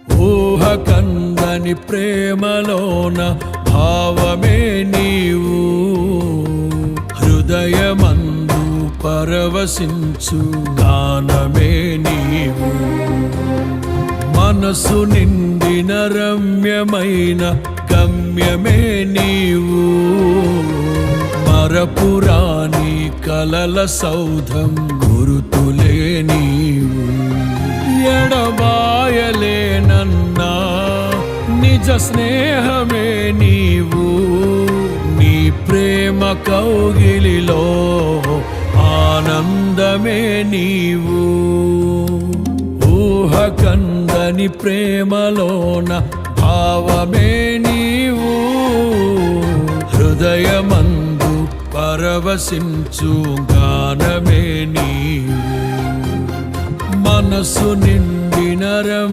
ఊహ కందని ప్రేమలోన భావమే నీవు, హృదయమందు పరవశించు గానమే నీవు. మనసు నిండిన రమ్యమైన గమ్యమే నీవు, మరపురాని కలల సౌధం గురుతులే నీవు. ఎడబాయలేనన్నా నిజ స్నేహమే నీవు, నీ ప్రేమ కౌగిలిలో ఆనందమే నీవు. ఊహ కందని ప్రేమలోన భావమే నీవు, హృదయమందు పరవశించు గానమే నీవు. మనసు నిండిన